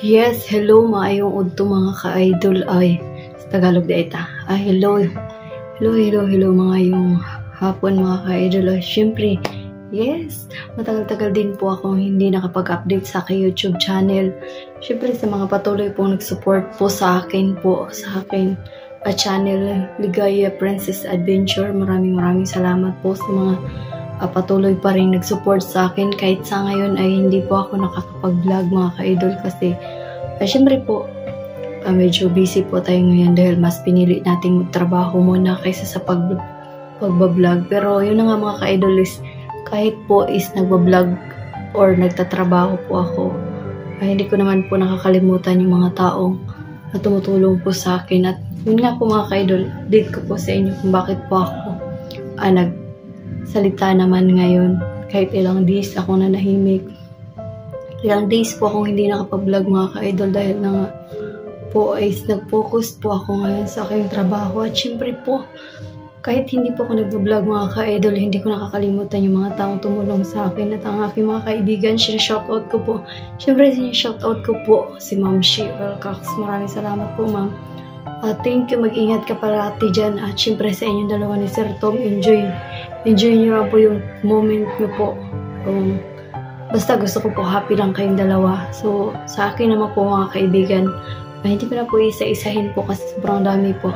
Yes, hello maayong udto mga ka-idol ay sa Tagalog di ita. Hello. Hello maayong hapon mga ka-idol. Syempre, yes, matagal-tagal din po akong hindi nakapag-update sa aking YouTube channel. Syempre sa mga patuloy pong nag-support po sa akin channel Ligaya Princess Adventure. Maraming salamat po sa mga patuloy pa rin nag-support sa akin kahit sa ngayon ay hindi po ako nakakapag-vlog mga ka-idol kasi syempre po medyo busy po tayo ngayon dahil mas pinili nating magtrabaho muna kaysa sa pagbablog. Pero yun na nga mga ka-idol is kahit po is nagbablog or nagtatrabaho po ako hindi ko naman po nakakalimutan yung mga taong na tumutulong po sa akin. At yun nga po mga ka-idol, update ko po sa inyo kung bakit po ako salita naman ngayon. Kahit ilang days ako na nahimik. Ilang days po akong hindi nakapag-vlog mga ka-idol dahil na nga po ay nag-focus po ako ngayon sa aking trabaho. At syempre po, kahit hindi po ako nag-vlog mga ka-idol, hindi ko nakakalimutan yung mga taong tumulong sa akin at ang aking mga kaibigan. Shoutout ko po. Syempre, shoutout ko po si Ma'am She Welcox. Maraming salamat po ma'am. Thank you, mag-ingat ka parati dyan. At syempre sa inyong dalawa ni Sir Tom, enjoy nyo lang po yung moment nyo po. Basta gusto ko po happy lang kayong dalawa. So sa akin naman po mga kaibigan, hindi ko na po isa-isahin po kasi sobrang dami po.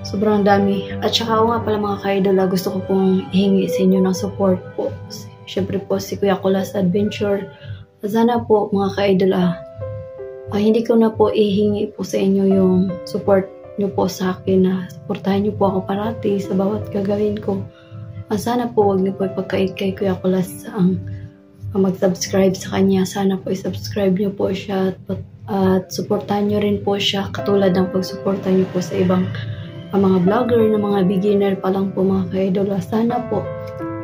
Sobrang dami. At saka ako nga pala mga ka-idol, gusto ko pong ihingi sa inyo ng support po. Syempre po si Kuya Kulas Adventure. Sana po mga ka-idol hindi ko na po ihingi po sa inyo yung support nyo po sa akin na supportahan nyo po ako parati sa bawat gagawin ko. Sana po huwag nyo po ipagkait kay Kuya Kulas ang mag-subscribe sa kanya. Sana po i-subscribe nyo po siya at supportahan nyo rin po siya katulad ng pag-supportahan nyo po sa ibang mga vlogger na mga beginner pa lang po mga ka-idol. Sana po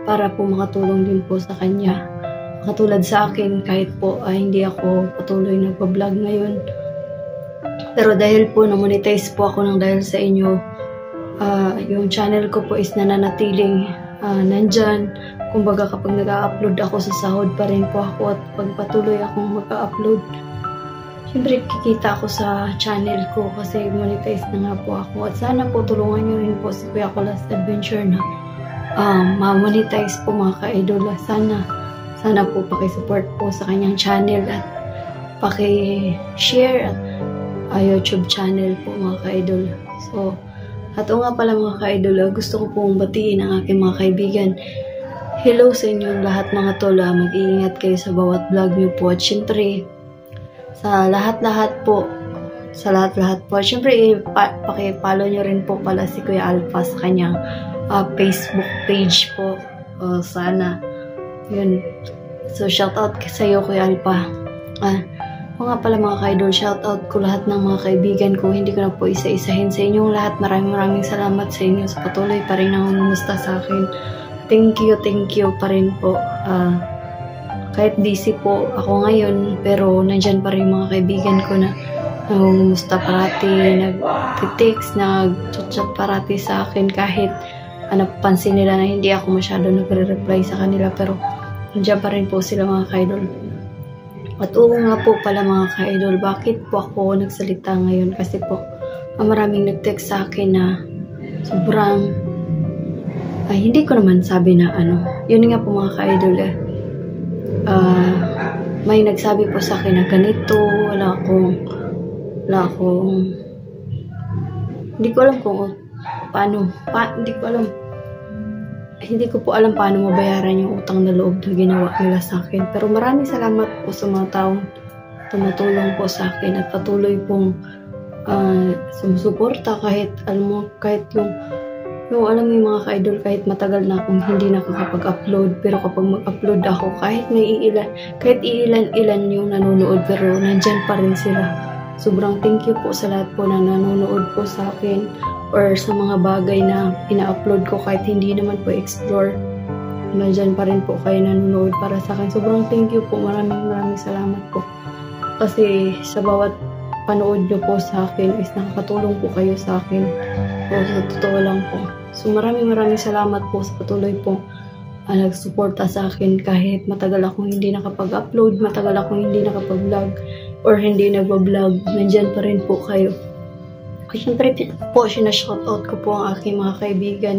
para po makatulong din po sa kanya. Katulad sa akin, kahit po hindi ako patuloy nagpa-vlog ngayon. Pero dahil po na-monetize po ako ng dahil sa inyo, yung channel ko po is nananatiling nandyan. Kumbaga kapag nag-upload ako sa sahod pa rin po ako at pagpatuloy akong mag-upload, siyempre kikita ako sa channel ko kasi monetize na nga po ako. At sana po tulungan nyo rin po si Kuya Kulas Adventure na ma-monetize po mga ka-idol. Sana po paki-support po sa kanyang channel at paki-share YouTube channel po mga ka-idol. So, nga pala mga ka-idol, gusto ko pong batiin ang aking mga kaibigan. Hello sa inyong lahat mga tol. Mag-iingat kayo sa bawat vlog nyo po. At syempre, sa lahat-lahat po, syempre paki-follow nyo rin po pala si Kuya Alpha sa kanyang Facebook page po. Sana yun. So shoutout sa iyo Kuya Alpha. Nga pala mga ka-idol, shoutout ko lahat ng mga kaibigan ko. Hindi ko na po isa-isahin sa inyong lahat. Maraming salamat sa inyo sa patuloy pa rin nangungumusta sa akin. Thank you pa rin po. Kahit busy po ako ngayon, pero nandyan pa rin mga kaibigan ko na nangungumusta parati, nag-text, nag-chat parati sa akin kahit napansin nila na hindi ako masyado nagre-reply sa kanila, pero nandiyan pa rin po sila mga ka-idol. At nga po pala mga ka-idol, bakit po ako nagsalita ngayon? Kasi po maraming nag-text sa akin na sobrang hindi ko naman sabi na yun nga po mga ka-idol may nagsabi po sa akin na ganito, hindi ko alam kung paano, hindi ko po alam paano mabayaran yung utang na loob na ginawa nila sa akin. Pero maraming salamat po sa mga taong tumutulong po sa akin at patuloy pong sumusuporta kahit yung alam mo yung mga ka-idol, kahit matagal na akong hindi nakakapag-upload, pero kapag mag-upload ako, kahit ilan yung nanonood, pero nandyan pa rin sila. Sobrang thank you po sa lahat po na nanonood po sa akin or sa mga bagay na ina-upload ko kahit hindi naman po explore. Nandyan pa rin po kayo nanonood para sa akin. Sobrang thank you po. Maraming salamat po. Kasi sa bawat panood nyo po sa akin is nakakatulong po kayo sa akin. So, sa totoo lang po. So maraming salamat po sa patuloy po nagsuporta sa akin kahit matagal akong hindi nakapag-upload, matagal akong hindi nakapag-vlog or hindi nagwa-vlog, nandyan pa rin po kayo. Siyempre po, sinashoutout ko po ang aking mga kaibigan.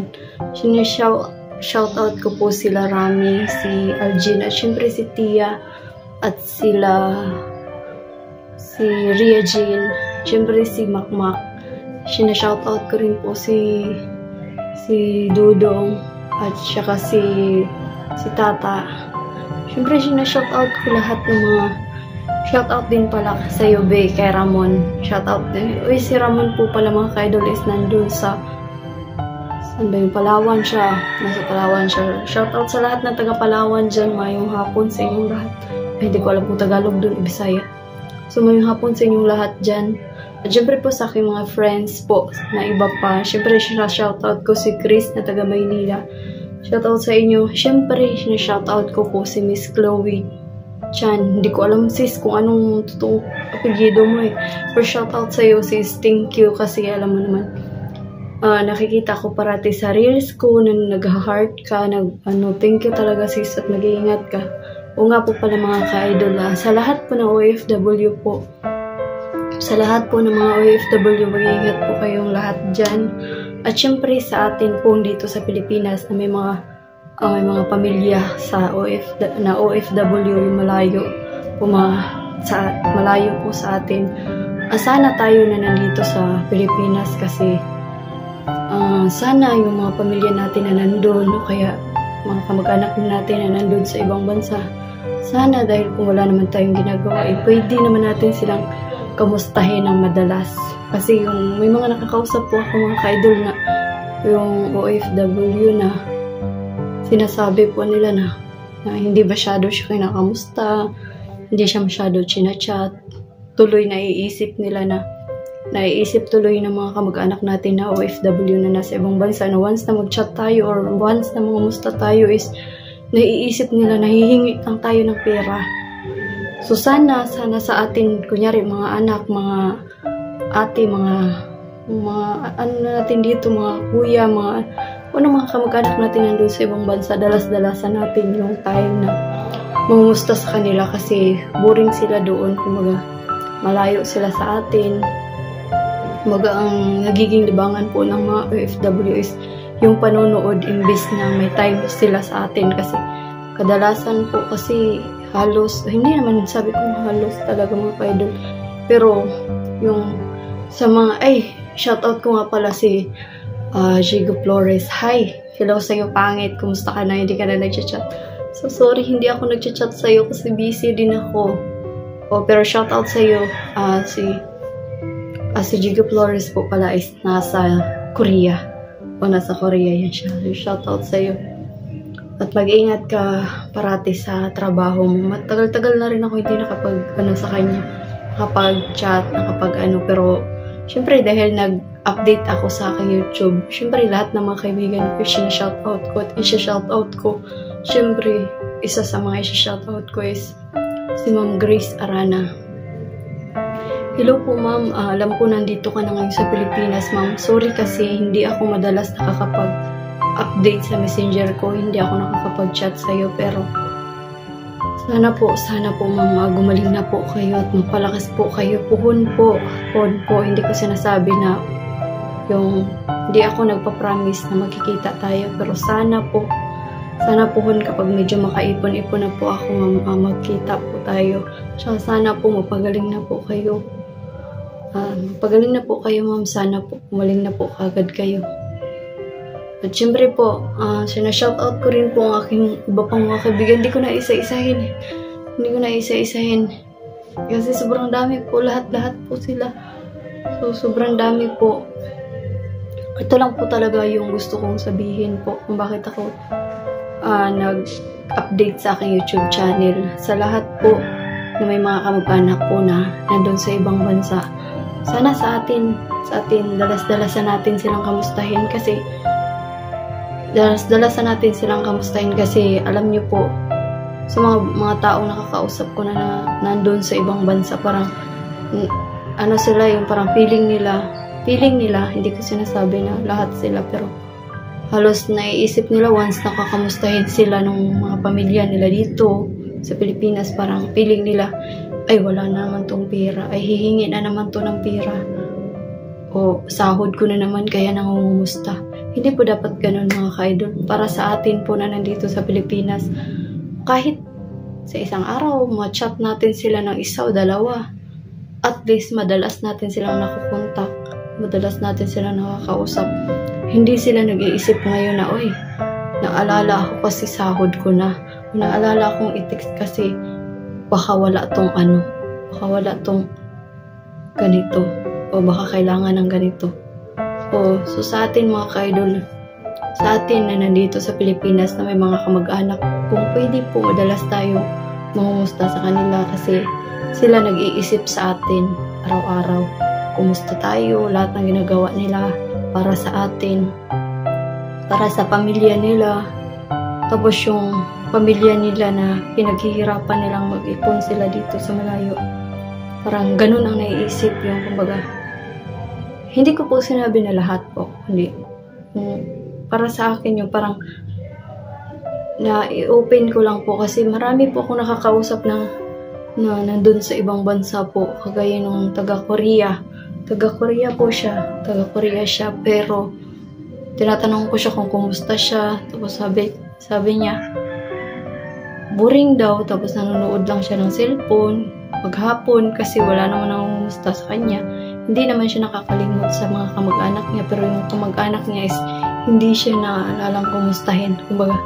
Shoutout ko po sila Rami, si Algin, at siyempre si Tia, at si Ria Jean, siyempre si Makmak. Sinashoutout ko rin po si Dudong, at saka si Tata. Siyempre sinashoutout ko lahat ng mga shoutout din pala sa iyo, Be, kay Ramon. Shoutout din. Uy, si Ramon po pala mga ka-idol is nandun sa saan ba yung Palawan siya? Nasa Palawan siya. Shoutout sa lahat ng taga Palawan dyan. Mayong hapon sa inyong lahat. Ay, hindi ko alam kung Tagalog dun, Bisaya. So, mayong hapon sa inyong lahat dyan. At syempre po sa aking mga friends po na iba pa. Syempre, shoutout ko si Chris na taga Maynila. Shoutout sa inyo. Syempre, shoutout ko po si Miss Chloe Chan. Hindi ko alam sis kung anong totoong apelyido mo eh. Pero shoutout sa iyo sis. Thank you kasi alam mo naman. Nakikita ko parati sa reels ko na nag-heart ka. Thank you talaga sis at nag-iingat ka. O nga po pala mga ka-idol. Sa lahat po ng OFW po. Sa lahat po ng mga OFW, mag-iingat po kayong lahat dyan. At syempre sa atin po dito sa Pilipinas na may mga pamilya sa OFW yung malayo po malayo po sa atin. Sana tayo na nandito sa Pilipinas kasi sana yung mga pamilya natin na nandun o kaya mga kamag-anak natin na nandun sa ibang bansa, sana dahil kung wala naman tayong ginagawa, pwede naman natin silang kamustahin ng madalas. Kasi may mga nakakausap po ako mga ka-idol na yung OFW na sinasabi po nila na hindi masyado siya kinakamusta, hindi siya masyado chinachat, tuloy naiisip tuloy ng mga kamag-anak natin na OFW na nasa ibang bansa na once na mag-chat tayo or once na mangamusta tayo is naiisip nila nahihingi lang tayo ng pera. So sana sa atin, kunyari mga anak, mga ate, mga ano natin dito, mga kuya, mga kamag-anak natin nandun sa ibang bansa, dalas-dalasan natin yung time na mangumusta sa kanila kasi boring sila doon, kumaga malayo sila sa atin. Kumaga ang nagiging libangan po ng mga OFW is yung panonood imbis na may time sila sa atin kasi kadalasan po kasi halos, hindi naman sabi ko halos talaga mga ka-idol, pero yung sa mga, shoutout ko nga pala si Jigo Flores. Hi! Hello sa'yo, pangit. Kumusta ka na? Hindi ka na nag-chat. So, sorry, hindi ako nag-chat sa'yo kasi busy din ako. Pero shoutout sa'yo, si Jigo Flores po pala is nasa Korea. Nasa Korea yan siya. So, shoutout sa'yo. At mag-ingat ka parati sa trabaho mo. Matagal-tagal na rin ako hindi sa kanya. Nakapag-chat, pero syempre dahil nag-update ako sa aking YouTube, syempre lahat ng mga kaibigan ko shoutout ko at shoutout ko. Syempre, isa sa mga shoutout ko is si Ma'am Grace Arana. Hello po ma'am, alam ko nandito ka na ngayon sa Pilipinas ma'am. Sorry kasi hindi ako madalas nakakapag-update sa messenger ko, hindi ako nakakapag-chat sa'yo, pero sana po ma'am, gumaling na po kayo at magpalakas po kayo. Puhon po. Hindi ko sinasabi na hindi ako nagpa-promise na magkikita tayo, pero sana puhon kapag medyo makaipon-ipon na po ako magkita po tayo. Sana po mapagaling na po kayo. Pagaling na po kayo ma'am, sana po gumaling na po kagad kayo. At syempre po, sinashoutout ko rin po ang aking iba pang mga kaibigan. Hindi ko na isa-isahin. Kasi sobrang dami po, lahat po sila. So, sobrang dami po. Ito lang po talaga yung gusto kong sabihin po kung bakit ako nag-update sa aking YouTube channel. Sa lahat po na may mga kamag-anak po na nandun sa ibang bansa. Sana sa atin, dalas-dalasan natin silang kamustahin kasi alam niyo po sa mga taong nakakausap ko na nandun sa ibang bansa, parang sila yung parang feeling nila, hindi ko sinasabi na lahat sila, pero halos naiisip nila once nakakamustahin sila ng mga pamilya nila dito sa Pilipinas, parang feeling nila, ay wala na naman tong pera, ay hihingi na naman to ng pera, o sahod ko na naman kaya nangungumusta. Hindi po dapat ganun mga ka-idol. Para sa atin po na nandito sa Pilipinas, kahit sa isang araw ma-chat natin sila ng isa o dalawa, at least madalas natin silang nakukontak, madalas natin silang nakakausap. Hindi sila nag-iisip ngayon na, oy, naalala ako kasi sahod ko na, naalala akong i-text kasi baka wala tong ano, baka wala tong ganito, o baka kailangan ng ganito. O, so sa atin mga ka-idol, sa atin na nandito sa Pilipinas na may mga kamag-anak, kung pwede po madalas tayo mangumusta sa kanila kasi sila nag-iisip sa atin araw-araw. Kumusta tayo, lahat ng ginagawa nila para sa atin, para sa pamilya nila. Tapos yung pamilya nila na pinaghihirapan nilang mag-ipon sila dito sa malayo. Parang ganun ang naiisip yung kumbaga. Hindi ko po sinabi na lahat po. Hindi. Para sa akin yung parang na i-open ko lang po kasi marami po akong nakakausap na nandun sa ibang bansa po. Kagaya nung taga-Korea. Taga-Korea po siya. Taga-Korea siya. Pero tinatanong ko siya kung kumusta siya. Tapos sabi niya, boring daw. Tapos nanonood lang siya ng cellphone maghapon kasi wala naman nangumusta sa kanya. Hindi naman siya nakakalimot sa mga kamag-anak niya. Pero yung kamag-anak niya is hindi siya naalalang kumustahin. Kumbaga,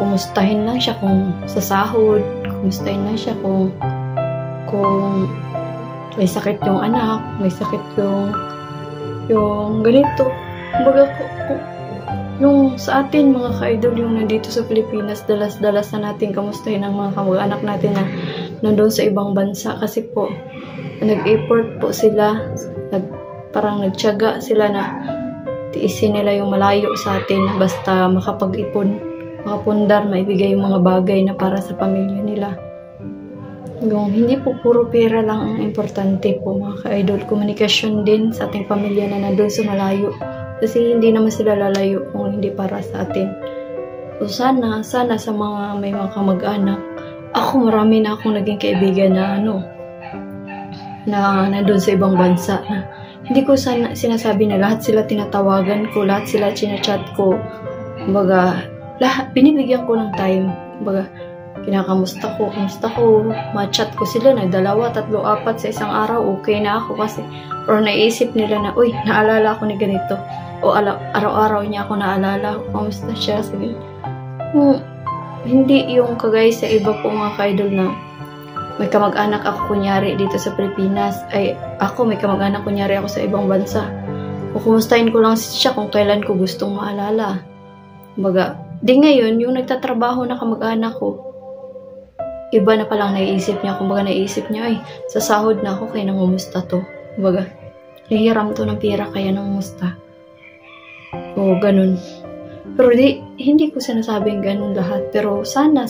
kumustahin lang siya kung sa sahod. Kumustahin lang siya kung may sakit yung anak, may sakit yung ganito. Kumbaga, yung sa atin mga ka-idol, yung nandito sa Pilipinas, dalas-dalas na natin kamustahin ang mga kamag-anak natin na nandun sa ibang bansa. Kasi po, nag-effort po sila, parang nagtiyaga sila na tiisin nila yung malayo sa atin basta makapag-ipon, makapundar, maibigay yung mga bagay na para sa pamilya nila. Yung hindi po puro pera lang ang importante po mga ka-idol. Komunikasyon din sa ating pamilya na nandun sa malayo. Kasi hindi naman sila lalayo kung hindi para sa atin. So sana sa mga may mga kamag-anak, ako marami na akong naging kaibigan na na nandun sa ibang bansa na hindi ko sinasabi na lahat sila tinatawagan ko, lahat sila chinachat ko. Kumbaga, binibigyan ko ng time. Kumbaga, kinakamusta ko, ma-chat ko sila na 2, 3, 4 sa isang araw, okay na ako kasi or naisip nila na, uy, naalala ako ni ganito o araw-araw niya ako naalala, kamusta siya, sabi. Hindi yung kagaya sa iba po mga ka-idol na may kamag-anak ako kunyari dito sa Pilipinas, ay ako may kamag-anak kunyari ako sa ibang bansa, o kumustahin ko lang siya kung kailan ko gustong maalala. Kumbaga, di ngayon yung nagtatrabaho na kamag-anak ko, iba na palang naiisip niya. Kumbaga naiisip niya, ay, sa sahod na ako, kaya nangumusta to. Kumbaga, nahihiram to ng pera, kaya nangumusta. O, ganun. Pero hindi ko sinasabing ganun lahat. Pero sana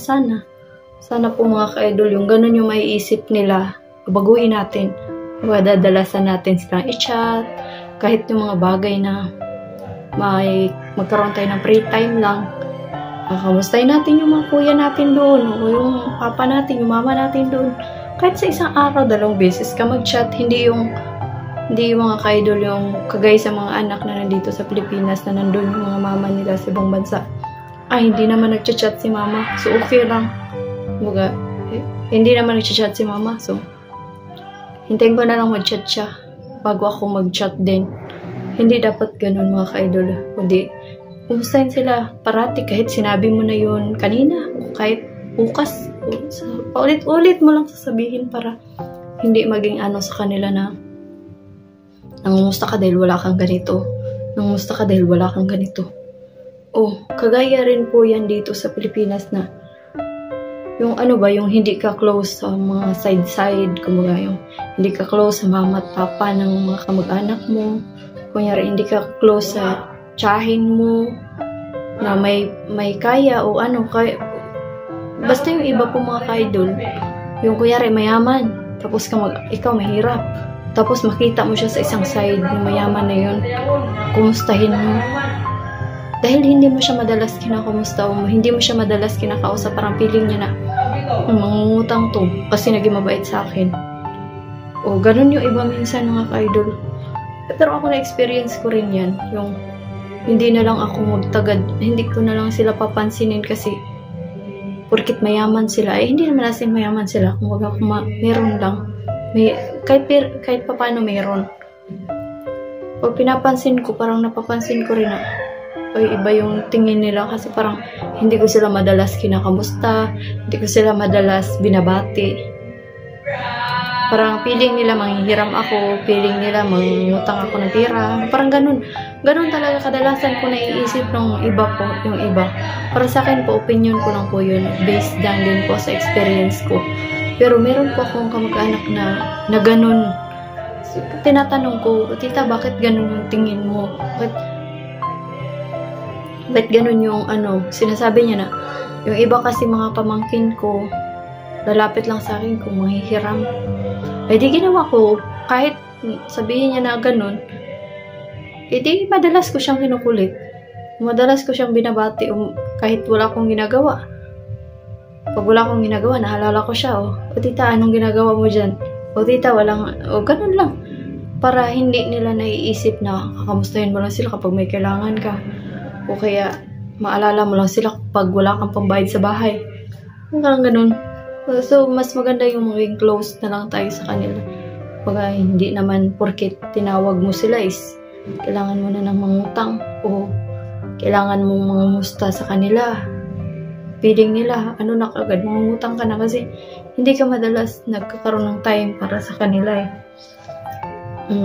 po mga ka-idol, yung ganun yung maiisip nila, baguhin natin. Kumbaga, dadalasan natin silang i-chat, kahit yung mga bagay na magkaroon tayo ng free time lang. Kamustahin natin yung mga kuya natin doon, o yung papa natin, yung mama natin doon. Kahit sa isang araw, 2 beses ka mag-chat, hindi yung mga ka-idol yung kagaya sa mga anak na nandito sa Pilipinas na nandun yung mga mama nila sa ibang bansa. Hindi naman nag-chat si mama, so okay lang. Kumbaga, hindi naman nag-chat si mama, so hintayin ko na lang mag-chat siya bago ako mag-chat din. Hindi dapat ganun mga ka-idol. Kundi, kumustahin sila parati kahit sinabi mo na yun kanina, kahit bukas, paulit-ulit mo lang sasabihin para hindi maging sa kanila na nangumusta ka dahil wala kang ganito, nangumusta ka dahil wala kang ganito. Kagaya rin po yan dito sa Pilipinas na yung yung hindi ka close sa mga side-side, kumbaga yung hindi ka close sa mama at papa ng mga kamag-anak mo, kunyari hindi ka close sa tsahin mo na may kaya o kaya, basta yung iba po mga ka-idol, yung kunyari mayaman, tapos ikaw mahirap, tapos makita mo siya sa isang side yung mayaman na yun, kumustahin mo, dahil hindi mo siya madalas kinakamusta o hindi mo siya madalas kinakausap, parang feeling niya na mangungutang to kasi naging mabait sa akin. O ganun yung iba minsan mga ka-idol. Pero ako na-experience ko rin yan, yung hindi na lang ako magtagad, hindi ko na lang sila papansinin kasi porkit mayaman sila, hindi naman nasin mayaman sila, kung wag ako meron lang, kahit pa paano meron. Pag pinapansin ko, parang napapansin ko rin na iba yung tingin nila kasi parang hindi ko sila madalas kinakamusta, hindi ko sila madalas binabati. Parang feeling nila manghihiram ako, feeling nila mangutang ako ng pera. Parang ganun. Ganun talaga kadalasan ko naiisip ng iba po, yung iba. Para sa akin po, opinion ko lang po yun. Based lang din po sa experience ko. Pero meron po akong kamag-anak na ganun. So, tinatanong ko, tita, bakit ganun yung tingin mo? Bakit ganun yung sinasabi niya na, yung iba kasi mga pamangkin ko, lalapit lang sa akin kung manghihiram. Di ginawa ko, kahit sabihin niya na ganun, di madalas ko siyang kinukulit. Madalas ko siyang binabati kahit wala akong ginagawa. Pag wala akong ginagawa, naalala ko siya, tita, anong ginagawa mo dyan? Tita, ganun lang. Para hindi nila naiisip na kakamustahin mo lang sila kapag may kailangan ka. O kaya, maalala mo lang sila kapag wala kang pambayad sa bahay. Parang ganun. So, mas maganda yung maging close na lang tayo sa kanila. Pag hindi naman porket tinawag mo sila is kailangan mo na ng mangutang o kailangan mong mangumusta sa kanila. Feeling nila, na kagad, mangungutang ka na kasi hindi ka madalas nagkakaroon ng time para sa kanila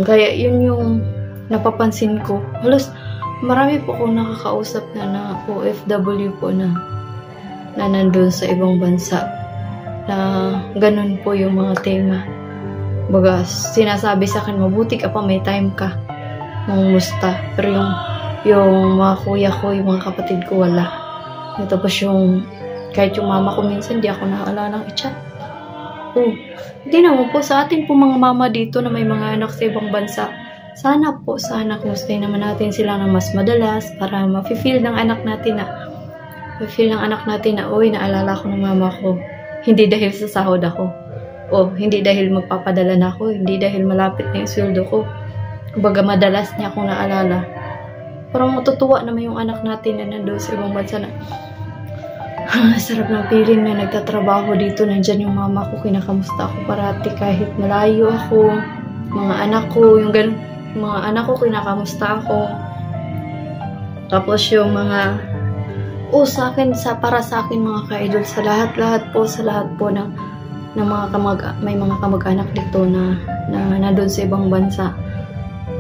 Kaya yun yung napapansin ko. Halos marami po akong nakakausap na OFW po na nandun sa ibang bansa. Na ganun po yung mga tema. Baga, sinasabi sa akin, mabuti ka pa, may time ka. Mangumusta. Pero yung mga kuya ko, yung mga kapatid ko, wala. Tapos kahit yung mama ko minsan, di ako naalala ng i-chat. Hindi naman po, sa atin po mga mama dito na may mga anak sa ibang bansa, sana kumustahin naman natin sila na mas madalas para ma-feel ng anak natin na, naalala ko ng mama ko. Hindi dahil sa sahod ako. Hindi dahil magpapadala na ako. Hindi dahil malapit na yung sweldo ko. Kumbaga madalas niya akong naalala. Parang matutuwa naman yung anak natin na nandoon sa ibang bansa na sarap ng feeling na nagtatrabaho dito. Nandyan yung mama ko. Kinakamusta ako parati kahit malayo ako. Mga anak ko, yung ganun. Mga anak ko, kinakamusta ako. Tapos yung mga para sa akin mga ka-idol, sa lahat po ng may mga kamag-anak dito na nandun sa ibang bansa.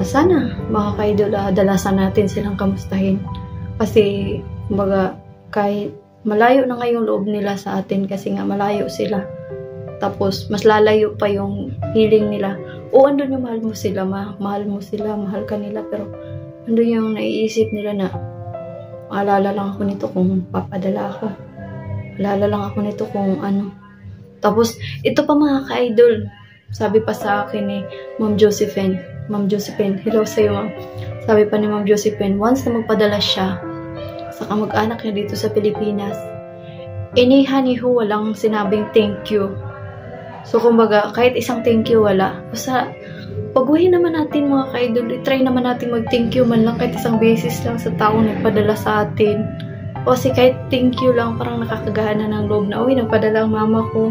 Sana mga ka-idol, dalasan natin silang kamustahin. Kasi kumbaga kahit malayo na ngayong loob nila sa atin kasi nga malayo sila. Tapos mas lalayo pa yung feeling nila. Andun yung mahal mo sila, mahal ka nila, pero andun yung naiisip nila na maalala lang ako nito kung papadala ako. Maalala lang ako nito kung ano. Tapos, ito pa mga ka-idol. Sabi pa sa akin ni Ma'am Josephine, hello sa'yo ma'am. Sabi pa ni Ma'am Josephine, once na magpadala siya sa kamag-anak niya dito sa Pilipinas, walang sinabing thank you. So, kumbaga, kahit isang thank you, wala. Basta, pag-uwi naman natin mga ka-idol, try naman natin mag-thank you man lang kahit isang beses lang sa taong nagpadala sa atin. Kasi kahit thank you lang, parang nakakagahan na ng loob na, nagpadala ang mama ko,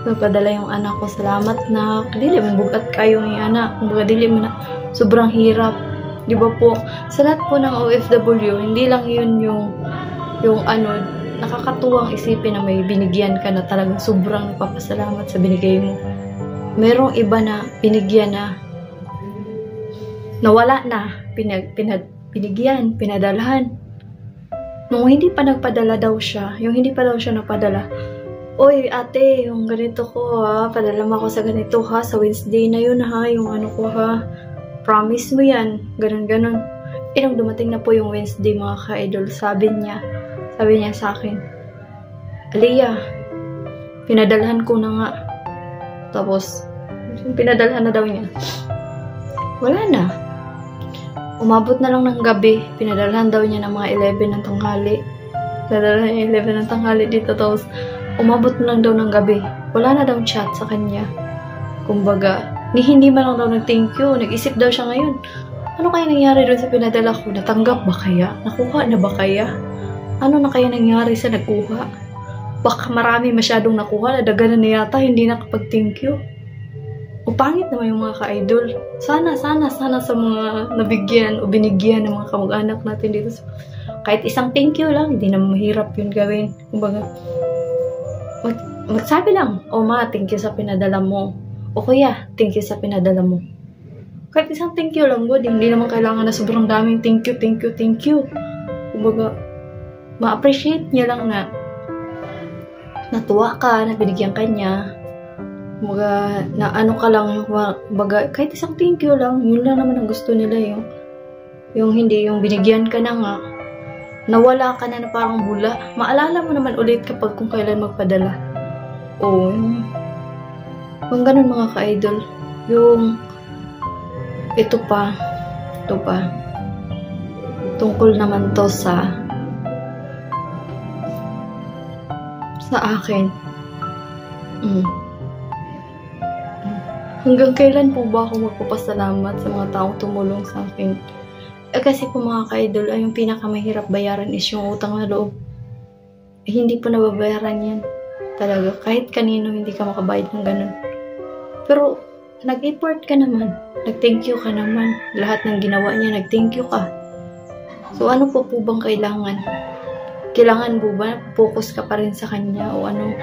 nagpadala yung anak ko, salamat na, dili mo bugat kayo ng anak, kumbaga dili mo na, sobrang hirap. Di ba po, sa lahat po ng OFW, hindi lang yun yung nakakatuwang isipin na may binigyan ka na talagang sobrang nagpapasalamat sa binigay mo. Merong iba na binigyan na nawala na, binigyan, pinadalahan. Nung hindi pa nagpadala daw siya, yung hindi pa daw siya napadala, ate, yung ganito ko padala mo ako sa ganito sa Wednesday na yun yung ko promise mo yan, ganun. Nung dumating na po yung Wednesday mga ka-idol, sabi niya sa akin, Aliyah, pinadalhan ko na nga. Tapos, pinadalhan na daw niya. Wala na. umabot na lang ng gabi, pinadalhan daw niya ng mga 11 ng tanghali. Pinadalhan niya 11 ng tanghali dito, tapos umabot na lang daw ng gabi. Wala na daw chat sa kanya. Kumbaga, hindi man lang daw nag-thank you. Nag-isip daw siya ngayon, ano kaya nangyari doon sa pinadala ko? Natanggap ba kaya? Nakuha na ba kaya? Ano na kaya nangyari sa nakuha? Baka marami masyadong nakuha, nadaganan na yata, hindi nakapag-thank you. O pangit naman yung mga ka-idol. Sana sa mga nabigyan o binigyan ng mga kamag-anak natin dito. Kahit isang thank you lang, hindi naman mahirap yun gawin. Kumbaga, magsabi lang, o ma, thank you sa pinadala mo. O kuya, thank you sa pinadala mo. Kahit isang thank you lang, good. Hindi naman kailangan na sobrang daming thank you. Kumbaga, ma-appreciate niya lang na natuwa ka, na binigyan ka niya. Kumbaga, na ano ka lang, kumbaga, kahit isang thank you lang, yun lang naman ang gusto nila, yung hindi, yung binigyan ka na nga, nawala ka na parang bula. Maalala mo naman ulit kapag kung kailan magpadala. Oo, yung ganun mga ka-idol. Yung, ito pa, tungkol naman to sa akin. Hanggang kailan po ba ako magpapasalamat sa mga taong tumulong sa akin? Kasi po mga ka-idol, yung pinakamahirap bayaran is yung utang na loob. Hindi po nababayaran yan. Talaga, kahit kanino hindi ka makabayad ng ganun. Pero, nag-effort ka naman. Nag-thank you ka naman. Lahat ng ginawa niya, nag-thank you ka. So, ano po bang kailangan? Kailangan po ba focus ka pa rin sa kanya o ano?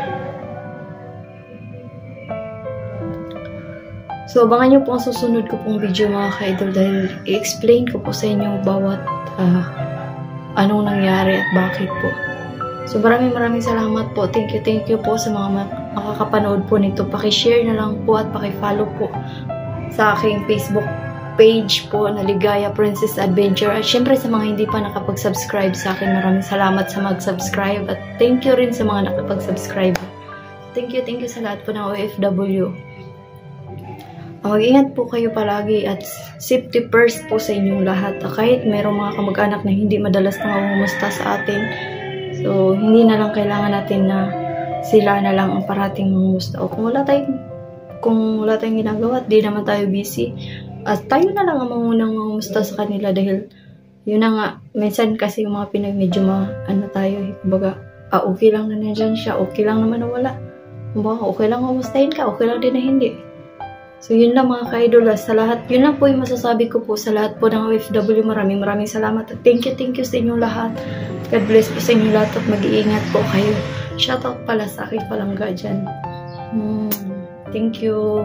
So, abangan nyo po ang susunod ko pong video mga ka-idol dahil i-explain ko po sa inyo bawat anong nangyari at bakit po. So, maraming salamat po. Thank you po sa mga makakapanood po nito. Paki-share na lang po at paki-follow po sa aking Facebook page po na Ligaya Princess Adventure. At syempre sa mga hindi pa nakapag-subscribe sa akin, maraming salamat sa mag-subscribe. At thank you rin sa mga nakapag-subscribe. Thank you sa lahat po ng OFW. Mag-ingat po kayo palagi at safety first po sa inyong lahat. Kahit mayroong mga kamag-anak na hindi madalas na mamumusta sa atin, so hindi na lang kailangan natin na sila na lang ang parating mamumusta. O kung wala tayong ginagawa at di naman tayo busy, at tayo na lang ang mamunang mamumusta sa kanila dahil yun na nga, minsan kasi yung mga medyo tayo, kumbaga, okay lang na nandyan siya, okay lang naman na wala. Kumbaga, okay lang mamustahin ka, okay lang din na hindi. So, yun lang mga ka-idol. Sa lahat, yun lang po yung masasabi ko po sa lahat po ng OFW. Maraming salamat. At thank you sa inyong lahat. God bless po sa inyong lahat at mag-iingat po kayo. Shoutout pala sa aking palangga dyan. Thank you.